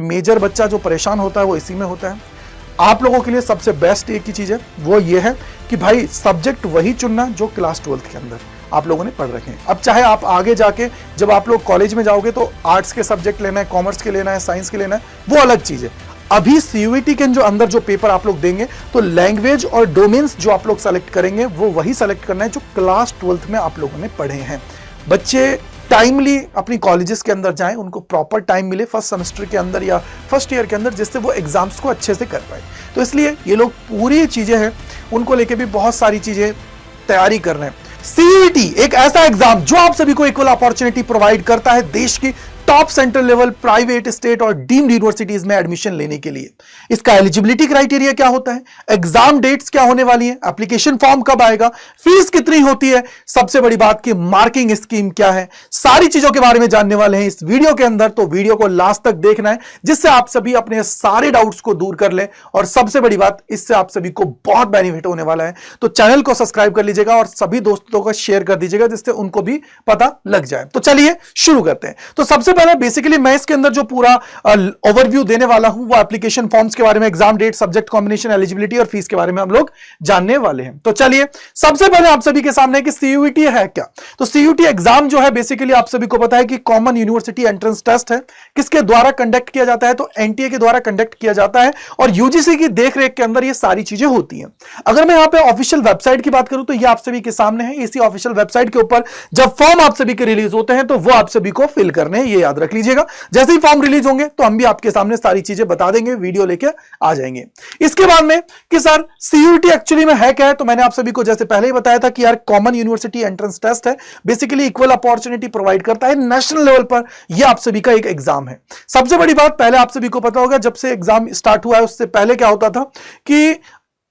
Major बच्चा जो परेशान होता है वो इसी में होता है। आप लोगों के लिए सबसे बेस्ट एक ही चीज है, वो ये है कि भाई सब्जेक्ट वही चुनना जो क्लास 12th के अंदर आप लोगों ने पढ़ रखे हैं। अब चाहे आप आगे जाके जब आप लोग कॉलेज में जाओगे तो आर्ट्स के सब्जेक्ट लेना है, कॉमर्स के लेना है, साइंस के लेना है, वो अलग चीज है। अभी सीयूईटी के अंदर जो पेपर आप लोग देंगे तो लैंग्वेज और डोमेन्स जो आप लोग सेलेक्ट करेंगे वो वही सेलेक्ट करना है जो क्लास 12th में आप लोगों ने पढ़े हैं। बच्चे टाइमली अपनी कॉलेजेस के अंदर जाएं, उनको प्रॉपर टाइम मिले फर्स्ट सेमेस्टर के अंदर या फर्स्ट ईयर के अंदर, जिससे वो एग्जाम्स को अच्छे से कर पाए। तो इसलिए ये लोग पूरी चीजें हैं उनको लेके भी बहुत सारी चीजें तैयारी कर रहे हैं। सीयूईटी एक ऐसा एग्जाम जो आप सभी को इक्वल अपॉर्चुनिटी प्रोवाइड करता है देश की top central level private, state और डीम्ड यूनिवर्सिटीज में एडमिशन लेने के लिए। इसका एलिजिबिलिटी क्राइटेरिया क्या होता है, एग्जाम डेट्स क्या होने वाली है, एप्लीकेशन फॉर्म कब आएगा, फीस कितनी होती है, सबसे बड़ी बात की मार्किंग स्कीम क्या है, सारी चीजों के बारे में जानने वाले हैं इस वीडियो के अंदर। तो वीडियो को लास्ट तक देखना है जिससे आप सभी अपने सारे डाउट्स को दूर कर ले, और सबसे बड़ी बात इससे आप सभी को बहुत बेनिफिट होने वाला है। तो चैनल को सब्सक्राइब कर लीजिएगा और सभी दोस्तों को शेयर कर दीजिएगा जिससे उनको भी पता लग जाए। तो चलिए शुरू करते हैं। तो सबसे पहले बेसिकली मैं इसके अंदर जो पूरा ओवरव्यू देने वाला हूं वो एप्लीकेशन फॉर्म्स के बारे में, exam date, subject combination, eligibility और फीस के बारे में हम लोग जानने वाले हैं। तो चलिए सबसे पहले आप सभी के सामने कि सीयूईटी है क्या। तो सीयूईटी एग्जाम जो है बेसिकली आप सभी को पता है कि कॉमन यूनिवर्सिटी एंट्रेंस टेस्ट है। किसके द्वारा कंडक्ट किया जाता है, तो एनटीए के द्वारा कंडक्ट किया जाता है और यूजीसी की देखरेख के अंदर ये सारी चीजें होती हैं। अगर मैं यहां पे ऑफिशियल वेबसाइट की बात करूं तो ये आप सभी के सामने है। इसी ऑफिशियल वेबसाइट के ऊपर जब फॉर्म आप सभी के रिलीज होते हैं तो वो आप सभी को फिल करने हैं, ये याद रख लीजिएगा। जैसे ही फॉर्म रिलीज होंगे तो हम भी आपके सामने सारी चीजें बता देंगे, वीडियो लेके आ जाएंगे। इसके बाद में कि सर सीयूईटी एक्चुअली में है क्या है, तो मैंने आप सभी को जैसे पहले ही बताया था कि यार कॉमन यूनिवर्सिटी एंट्रेंस टेस्ट है, बेसिकली इक्वल अपॉर्चुनिटी प्रोवाइड करता है नेशनल लेवल पर। यह आप सभी का एक एग्जाम है। सबसे बड़ी बात पहले आप सभी को पता होगा जब से एग्जाम स्टार्ट हुआ है उससे पहले क्या होता था कि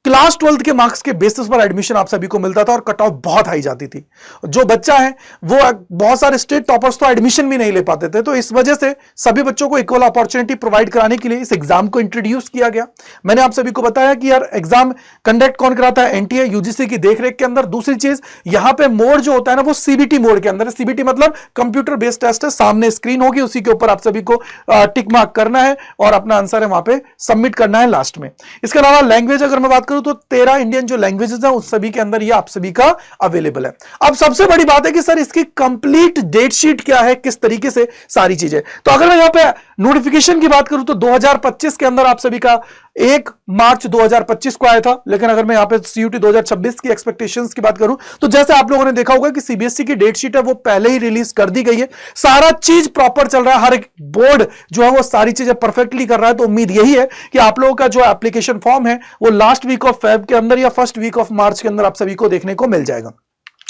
क्लास 12th के मार्क्स के बेसिस पर एडमिशन आप सभी को मिलता था और कट ऑफ बहुत हाई जाती थी। जो बच्चा है वो बहुत सारे स्टेट टॉपर्स तो एडमिशन भी नहीं ले पाते थे। तो इस वजह से सभी बच्चों को इक्वल अपॉर्चुनिटी प्रोवाइड कराने के लिए इस एग्जाम को इंट्रोड्यूस किया गया। मैंने आप सभी को बताया कि यार एग्जाम कंडक्ट कौन कराता है, एनटीए यूजीसी की देखरेख के अंदर। दूसरी चीज यहां पे मोड जो होता है ना वो सीबीटी मोड के अंदर है। सीबीटी मतलब कंप्यूटर बेस्ड टेस्ट है, सामने स्क्रीन होगी, उसी के ऊपर आप सभी को टिक मार्क करना है और अपना आंसर है वहां पे सबमिट करना है लास्ट में। इसके अलावा लैंग्वेज अगर मैं बात करूं तो 13 इंडियन जो लैंग्वेजेस हैं उस सभी के अंदर ये आप सभी का अवेलेबल है। अब सबसे बड़ी बात है कि सर इसकी कंप्लीट डेट शीट क्या है, किस तरीके से सारी चीजें। तो अगर मैं यहां पे नोटिफिकेशन की बात करूं तो 2025 के अंदर आप सभी का 1 मार्च 2025 को आया था। लेकिन अगर मैं यहां पे सीयूईटी 2026 की एक्सपेक्टेशंस की बात करूं तो जैसे आप लोगों ने देखा होगा कि सीबीएसई की डेट शीट है वो पहले ही रिलीज कर दी गई है। सारा चीज प्रॉपर चल रहा है, हर एक बोर्ड जो है वो सारी चीजें परफेक्टली कर रहा है। तो उम्मीद यही है कि आप लोगों का जो एप्लीकेशन फॉर्म है वो लास्ट वीक ऑफ फेब के अंदर या फर्स्ट वीक ऑफ मार्च के अंदर आप सभी को देखने को मिल जाएगा।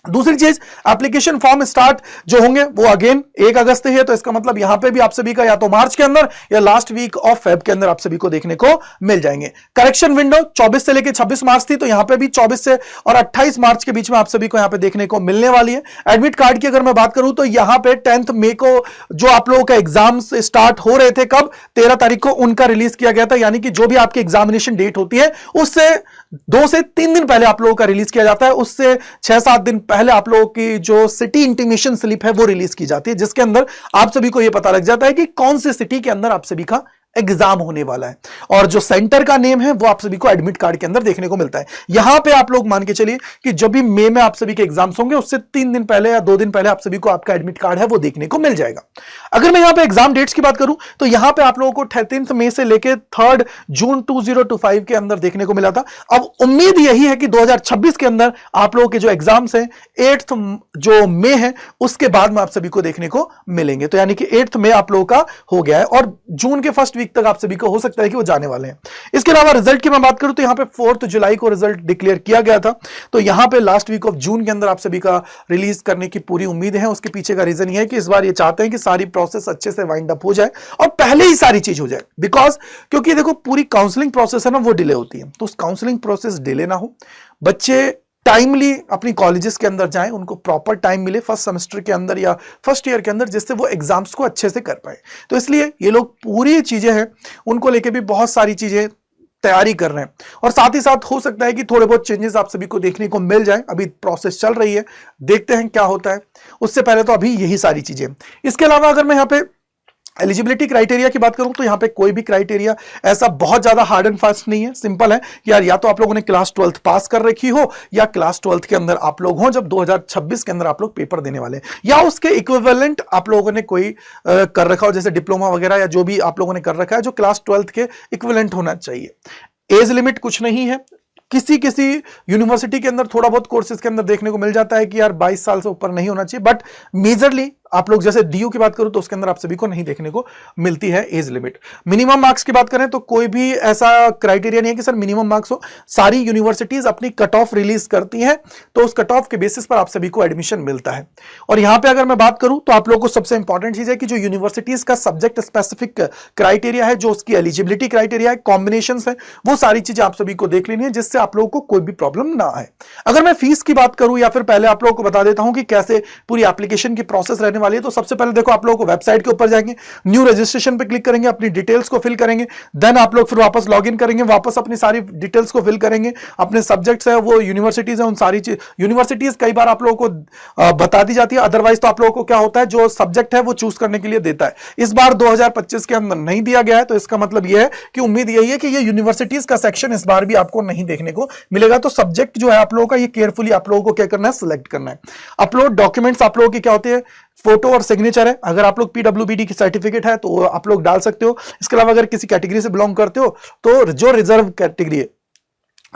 दूसरी चीज एप्लीकेशन फॉर्म स्टार्ट जो होंगे वो अगेन 1 अगस्त है। तो इसका मतलब यहां पे भी आप सभी का या तो मार्च के अंदर या लास्ट वीक ऑफ फेब के अंदर आप सभी को देखने को मिल जाएंगे। करेक्शन विंडो 24 से लेकर 26 मार्च थी, तो यहां पे भी 24 से और 28 मार्च के बीच में आप सभी को यहां पे देखने को मिलने वाली है। एडमिट कार्ड की अगर मैं बात करूं तो यहां पे 10 मई को जो आप लोगों का एग्जाम स्टार्ट हो रहे थे, कब 13 तारीख को उनका रिलीज किया गया था। यानी कि जो भी आपकी एग्जामिनेशन डेट होती है उससे 2 से 3 दिन पहले आप लोगों का रिलीज किया जाता है। उससे 6-7 दिन पहले आप लोगों की जो सिटी इंटीमेशन स्लिप है वो रिलीज की जाती है, जिसके अंदर आप सभी को यह पता लग जाता है कि कौन सी सिटी के अंदर आप सभी का एग्जाम होने वाला है और जो सेंटर का नेम है वो आप सभी को एडमिट कार्ड के अंदर देखने को मिलता है। यहां पे आप लोग मान के चलिए कि जब भी मई में आप सभी के एग्जाम्स होंगे उससे 3 दिन पहले या 2 दिन पहले आप सभी को आपका एडमिट कार्ड है वो देखने को मिल जाएगा। अगर मैं यहां पे एग्जाम डेट्स की बात करूं तो यहां पे आप लोगों को 13 मई से लेकर 3 जून 2025 के अंदर देखने को मिला था। अब उम्मीद यही है कि 2026 के अंदर आप लोगों के जो एग्जाम्स हैं 8 जो मई है उसके बाद में आप सभी को देखने को मिलेंगे। तो यानी कि 8 मई आप लोगों का हो गया है और जून के फर्स्ट तक आप सभी को हो सकता है कि वो जाने वाले हैं। इसके अलावा रिजल्ट की मैं बात करूं तो यहां पे 4 जुलाई को रिजल्ट डिक्लेयर किया गया था। तो यहां पे लास्ट वीक ऑफ जून के अंदर आप सभी का रिलीज करने की पूरी उम्मीद है। उसके पीछे का रीजन ये है कि इस बार ये चाहते हैं कि सारी प्रोसेस अच्छे से वाइंड अप हो जाए और पहले ही सारी चीज हो जाए। बिकॉज क्योंकि देखो पूरी काउंसलिंग प्रोसेस है ना वो डिले होती है, तो उस काउंसलिंग प्रोसेस डिले ना हो, बच्चे टाइमली अपनी कॉलेजेस के अंदर जाएं, उनको प्रॉपर टाइम मिले फर्स्ट सेमेस्टर के अंदर या फर्स्ट ईयर के अंदर, जिससे वो एग्जाम्स को अच्छे से कर पाए। तो इसलिए ये लोग पूरी चीजें हैं उनको लेके भी बहुत सारी चीजें तैयारी कर रहे हैं और साथ ही साथ हो सकता है कि थोड़े बहुत चेंजेस आप सभी को देखने को मिल जाए। अभी प्रोसेस चल रही है, देखते हैं क्या होता है। उससे पहले तो अभी यही सारी चीजें। इसके अलावा अगर मैं यहाँ पे एलिजिबिलिटी क्राइटेरिया की बात करूं तो यहां पे कोई भी क्राइटेरिया ऐसा बहुत ज्यादा हार्ड एंड फास्ट नहीं है, सिंपल है कि यार या तो आप लोगों ने क्लास 12th पास कर रखी हो या क्लास 12th के अंदर आप लोग हो जब 2026 के अंदर आप लोग पेपर देने वाले हैं, या उसके इक्विवेलेंट आप लोगों ने कोई कर रखा हो, जैसे डिप्लोमा वगैरह या जो भी आप लोगों ने कर रखा है जो क्लास 12th के इक्विवेलेंट होना चाहिए। एज लिमिट कुछ नहीं है, किसी किसी यूनिवर्सिटी के अंदर थोड़ा बहुत कोर्सेज के अंदर देखने को मिल जाता है कि यार 22 साल से ऊपर नहीं होना चाहिए, बट मेजरली आप लोग जैसे डीयू की बात करूं तो उसके अंदर आप सभी को नहीं देखने को मिलती है एज लिमिट। मिनिमम मार्क्स की बात करें तो कोई भी ऐसा क्राइटेरिया नहीं है कि सर मिनिमम मार्क्स हो, सारी यूनिवर्सिटीज अपनी कट ऑफ रिलीज करती हैं तो उस कट ऑफ के बेसिस पर आप सभी को एडमिशन मिलता है। और यहां पे अगर मैं बात करूं तो आप लोगों को सबसे इंपॉर्टेंट चीज है कि जो यूनिवर्सिटीज का सब्जेक्ट स्पेसिफिक क्राइटेरिया है, जो उसकी एलिजिबिलिटी क्राइटेरिया है, कॉम्बिनेशन है, वो सारी चीजें आप सभी को देख लेनी है जिससे आप लोगों को कोई भी प्रॉब्लम ना आए। अगर मैं फीस की बात करूं या फिर पहले आप लोगों को बता देता हूं कि कैसे पूरी एप्लीकेशन की प्रोसेस रहने वाली है, तो सबसे पहले देखो आप लोगों को वेबसाइट के ऊपर जाएंगे, न्यू रजिस्ट्रेशन पे क्लिक करेंगे, अपनी डिटेल्स को फिल करेंगे, देन आप लोग फिर वापस लॉगिन करेंगे, वापस अपनी सारी डिटेल्स को फिल करेंगे, अपने सब्जेक्ट्स है वो यूनिवर्सिटीज है उन सारी चीज, यूनिवर्सिटीज कई बार आप लोगों को बता दी जाती है, अदरवाइज तो आप लोगों को क्या होता है जो सब्जेक्ट है वो चूज करने के लिए देता है। इस बार 2025 के अंदर नहीं दिया गया है, तो इसका मतलब यह है कि उम्मीद यही है कि ये यूनिवर्सिटीज का सेक्शन इस बार भी आपको नहीं देखने को मिलेगा। तो सब्जेक्ट जो है आप लोगों का ये केयरफुली आप लोगों को क्या करना है, सिलेक्ट करना है। अपलोड डॉक्यूमेंट्स आप लोगों की क्या होती है, फोटो और सिग्नेचर है। अगर आप लोग पीडब्ल्यूबीडी की सर्टिफिकेट है तो आप लोग डाल सकते हो। इसके अलावा अगर किसी कैटेगरी से बिलोंग करते हो तो जो रिजर्व कैटेगरी है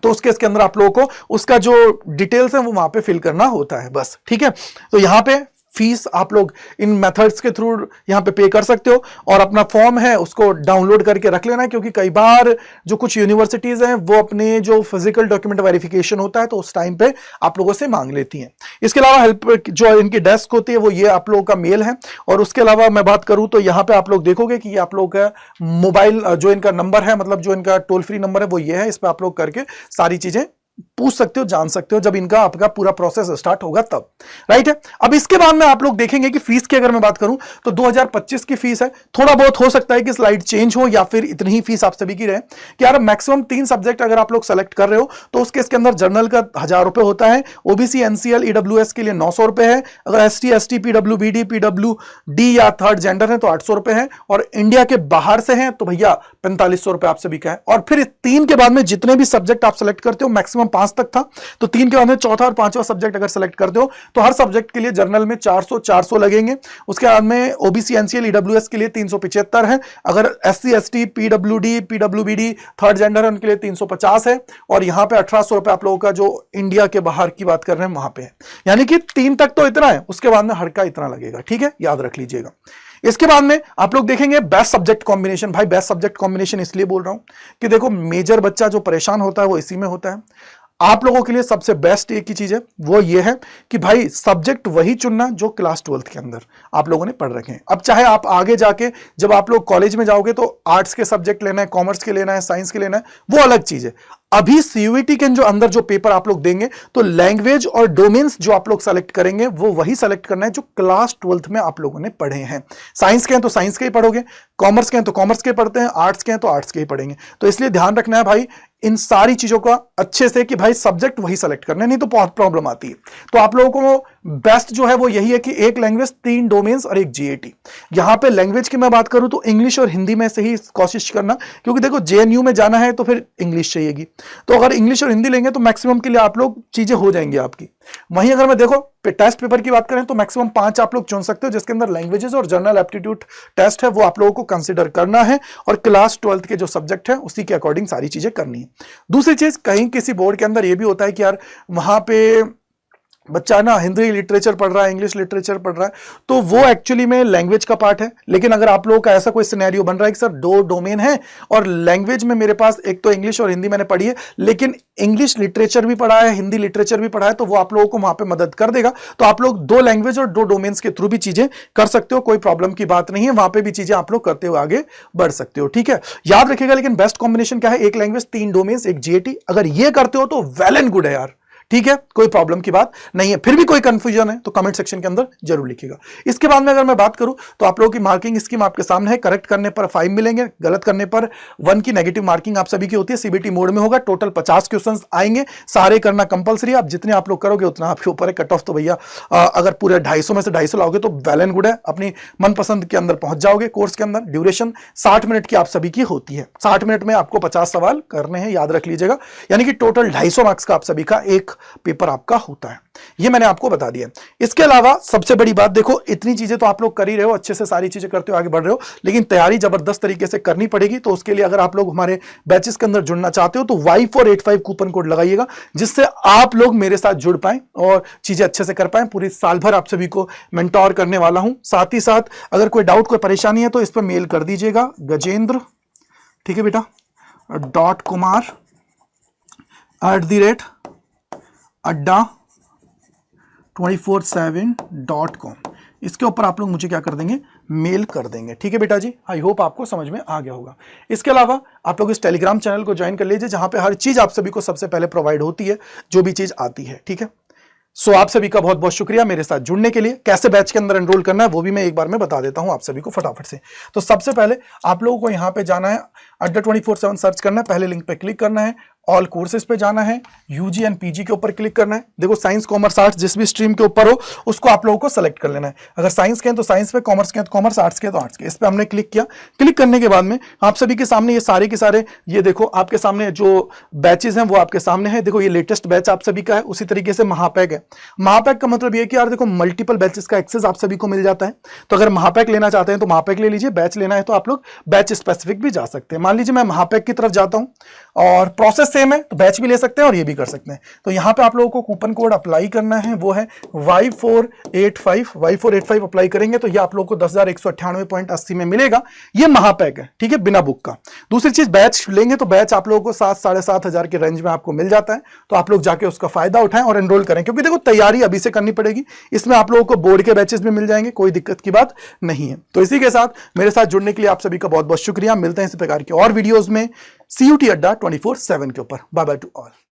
तो उसके इसके अंदर आप लोगों को उसका जो डिटेल्स है वो वहां पे फिल करना होता है, बस ठीक है। तो यहां पे फीस आप लोग इन मेथड्स के थ्रू यहां पे पे कर सकते हो और अपना फॉर्म है उसको डाउनलोड करके रख लेना, क्योंकि कई बार जो कुछ यूनिवर्सिटीज हैं वो अपने जो फिजिकल डॉक्यूमेंट वेरिफिकेशन होता है तो उस टाइम पे आप लोगों से मांग लेती हैं। इसके अलावा हेल्प जो इनकी डेस्क होती है वो ये आप लोगों का मेल है। और उसके अलावा मैं बात करूं तो यहां पे आप लोग देखोगे कि ये आप लोग का मोबाइल जो इनका नंबर है, मतलब जो इनका टोल फ्री नंबर है वो ये है, इस पर आप लोग करके सारी चीजें पूछ सकते हो, जान सकते हो जब इनका आपका पूरा प्रोसेस स्टार्ट होगा तब, राइट है। अब इसके बाद में आप लोग देखेंगे कि फीस की अगर मैं बात करूं तो 2025 की फीस है, थोड़ा बहुत हो सकता है कि स्लाइड चेंज हो या फिर इतनी ही फीस आप सभी की रहे कि यार मैक्सिमम 3 सब्जेक्ट अगर आप लोग सेलेक्ट कर रहे हो तो उसके इसके अंदर जर्नल का 1000 रुपए होता है, ओबीसी एनसीएल ईडब्ल्यूएस के लिए 900 रुपए है, अगर एसटी एसटी पीडब्ल्यूबीडी पीडब्ल्यूडी या थर्ड जेंडर है तो 800 रुपए है, और इंडिया के बाहर से हैं तो भैया 4500 रुपए आप सभी का है। और फिर 3 के बाद में जितने भी सब्जेक्ट आप सेलेक्ट करते हो, मैक्सिमम 5 तक था, तो 3 के बाद में चौथा और पांचवा सब्जेक्ट अगर सेलेक्ट करते हो तो हर सब्जेक्ट के लिए जर्नल में 400 लगेंगे। उसके बाद में ओबीसी एनसीएल ईडब्ल्यूएस के लिए 375 है, अगर SC ST PWD PWBD third gender है उनके लिए 350 है, और यहां पे 1800 रुपए आप लोगों का जो इंडिया के बाहर की बात कर रहे हैं वहां पे है। यानी कि 3 तक तो इतना है, उसके बाद में हर का इतना लगेगा, ठीक है, याद रख लीजिएगा। इसके बाद में आप लोग देखेंगे बेस्ट सब्जेक्ट कॉम्बिनेशन। भाई बेस्ट सब्जेक्ट कॉम्बिनेशन इसलिए बोल रहा हूं कि देखो मेजर बच्चा जो परेशान होता है वो इसी में होता है। आप लोगों के लिए सबसे बेस्ट एक ही चीज है वो ये है कि भाई सब्जेक्ट वही चुनना जो क्लास 12th के अंदर आप लोगों ने पढ़ रखे हैं। अब चाहे आप आगे जाके जब आप लोग कॉलेज में जाओगे तो आर्ट्स के सब्जेक्ट लेना है, कॉमर्स के लेना है, साइंस के लेना है, वो अलग चीज है। अभी सीयूईटी के जो अंदर जो पेपर आप लोग देंगे तो लैंग्वेज और डोमेन्स जो आप लोग सेलेक्ट करेंगे वो वही सेलेक्ट करना है जो क्लास 12th में आप लोगों ने पढ़े हैं। साइंस के हैं तो साइंस के ही पढ़ोगे, कॉमर्स के हैं तो कॉमर्स के पढ़ते हैं, आर्ट्स के हैं तो आर्ट्स के ही पढ़ेंगे। तो इसलिए ध्यान रखना है भाई इन सारी चीजों का अच्छे से कि भाई सब्जेक्ट वही सेलेक्ट करना है, नहीं तो बहुत प्रॉब्लम आती है। तो आप लोगों को बेस्ट जो है वो यही है कि एक लैंग्वेज 3 डोमेन्स और एक जीएटी। यहां पे लैंग्वेज की मैं बात करूं तो इंग्लिश और हिंदी में से ही कोशिश करना, क्योंकि देखो जेएनयू में जाना है तो फिर इंग्लिश चाहिएगी, तो अगर इंग्लिश और हिंदी लेंगे तो मैक्सिमम के लिए आप लोग चीजें हो जाएंगी आपकी। वहीं अगर मैं देखो टेस्ट पेपर की बात करें तो मैक्सिमम 5 आप लोग चुन सकते हो जिसके अंदर लैंग्वेजेस और जनरल एप्टीट्यूड टेस्ट है वो आप लोगों को कंसीडर करना है, और क्लास 12th के जो सब्जेक्ट है उसी के अकॉर्डिंग सारी चीजें करनी है। दूसरी चीज कहीं किसी बोर्ड के अंदर ये भी होता है कि यार वहां पे बच्चा ना हिंदी लिटरेचर पढ़ रहा है, इंग्लिश लिटरेचर पढ़ रहा है, तो वो एक्चुअली में लैंग्वेज का पार्ट है। लेकिन अगर आप लोगों का ऐसा कोई सिनेरियो बन रहा है कि सर 2 डोमेन है और लैंग्वेज में मेरे पास एक तो इंग्लिश और हिंदी मैंने पढ़ी है लेकिन इंग्लिश लिटरेचर भी पढ़ा है, हिंदी लिटरेचर भी पढ़ा है, तो वो आप लोगों को वहां पे मदद कर देगा। तो आप लोग 2 लैंग्वेज और 2 डोमेन्स के थ्रू भी चीजें कर सकते हो, कोई प्रॉब्लम की बात नहीं है, वहां पे भी चीजें आप लोग करते हुए आगे बढ़ सकते हो, ठीक है। याद रखिएगा लेकिन बेस्ट कॉम्बिनेशन क्या है, एक लैंग्वेज 3 डोमेन्स एक जीएटी। अगर ये करते हो तो वेल एंड गुड है यार, ठीक है, कोई प्रॉब्लम की बात नहीं है। फिर भी कोई कंफ्यूजन है तो कमेंट सेक्शन के अंदर जरूर लिखिएगा। इसके बाद में अगर मैं बात करूं तो आप लोगों की मार्किंग स्कीम आपके सामने है। करेक्ट करने पर 5 मिलेंगे, गलत करने पर 1 की नेगेटिव मार्किंग आप सभी की होती है। सीबीटी मोड में होगा, टोटल 50 क्वेश्चन आएंगे, सारे करना कंपलसरी। आप जितने आप लोग करोगे उतना आपके ऊपर है। कट ऑफ तो भैया अगर पूरे 250 में से 250 लाओगे तो वेल एंड गुड है, अपनी मनपसंद के अंदर पहुंच जाओगे। कोर्स के अंदर ड्यूरेशन 60 मिनट की आप सभी की होती है। 60 मिनट में आपको 50 सवाल करने हैं, याद रख लीजिएगा। यानी कि टोटल 250 मार्क्स का आप सभी का एक पेपर आपका होता है, ये मैंने आपको बता दिया। इसके अलावा सबसे बड़ी बात, देखो इतनी चीजें तो आप लोग कर ही रहे हो, अच्छे से सारी चीजें करते हो, आगे बढ़ रहे हो, लेकिन तैयारी जबरदस्त तरीके से करनी पड़ेगी। तो उसके लिए अगर आप लोग हमारे बैचेस के अंदर जुड़ना चाहते हो तो Y485 कूपन कोड लगाइएगा, जिससे आप लोग मेरे साथ जुड़ पाएं और चीजें अच्छे से कर पाएं। पूरी साल भर आप सभी को मेंटोर करने वाला हूं। साथ ही साथ अगर कोई डाउट, कोई परेशानी है तो इस पर मेल कर दीजिएगा, गजेंद्र, ठीक है बेटा, .kumar@adda247.com, इसके ऊपर आप लोग मुझे क्या कर देंगे, मेल कर देंगे। ठीक है बेटा जी, आई होप आपको समझ में आ गया होगा। इसके अलावा आप लोग इस टेलीग्राम चैनल को ज्वाइन कर लीजिए, जहां पे हर चीज आप सभी को सबसे पहले प्रोवाइड होती है, जो भी चीज आती है। ठीक है, सो आप सभी का बहुत बहुत शुक्रिया मेरे साथ जुड़ने के लिए। कैसे बैच के अंदर एनरोल करना है वो भी मैं एक बार में बता देता हूं आप सभी को फटाफट से। तो सबसे पहले आप लोगों को यहां पे जाना है, adda247 सर्च करना है, पहले लिंक पे क्लिक करना है, ऑल कोर्सेज पे जाना है, यूजी एंड पीजी के ऊपर क्लिक करना है। देखो साइंस, कॉमर्स, आर्ट्स जिस भी स्ट्रीम के ऊपर हो उसको आप लोगों को सेलेक्ट कर लेना है। अगर साइंस के हैं तो साइंस पे, कॉमर्स के हैं तो कॉमर्स, आर्ट्स के हैं तो आर्ट्स के। इस पे हमने क्लिक किया। क्लिक करने के बाद में आप सभी के सामने ये सारे के सारे, ये देखो आपके सामने जो बैचेज हैं वो आपके सामने है। देखो ये लेटेस्ट बैच आप सभी का है। उसी तरीके से महापैक है। महापैक का मतलब ये कि यार देखो मल्टीपल बैचेस का एक्सेस आप सभी को मिल जाता है। तो अगर महापैक लेना चाहते हैं तो महापैक ले लीजिए, बैच लेना है तो आप लोग बैच स्पेसिफिक भी जा सकते हैं। मान लीजिए मैं महापैक की तरफ जाता हूं और प्रोसेस सेम है तो बैच भी ले सकते हैं और ये भी कर सकते हैं। तो यहां पे आप लोगों को कूपन कोड अप्लाई करना है, वो है Y485 अप्लाई करेंगे तो ये आप लोगों को 10,198.80 में मिलेगा। ये महापैक है, ठीक है, बिना बुक का। दूसरी चीज, बैच लेंगे तो बैच आप लोगों को 7-7,500 के रेंज में आपको मिल जाता है। तो आप लोग जाके उसका फायदा उठाएं और एनरोल करें, क्योंकि देखो तैयारी अभी से करनी पड़ेगी। इसमें आप लोगों को बोर्ड के बैचेस भी मिल जाएंगे, कोई दिक्कत की बात नहीं है। तो इसी के साथ मेरे साथ जुड़ने के लिए आप सभी का बहुत बहुत शुक्रिया। मिलते हैं इस प्रकार की और वीडियोस में CUT Adda 24/7 के ऊपर। Bye bye to all.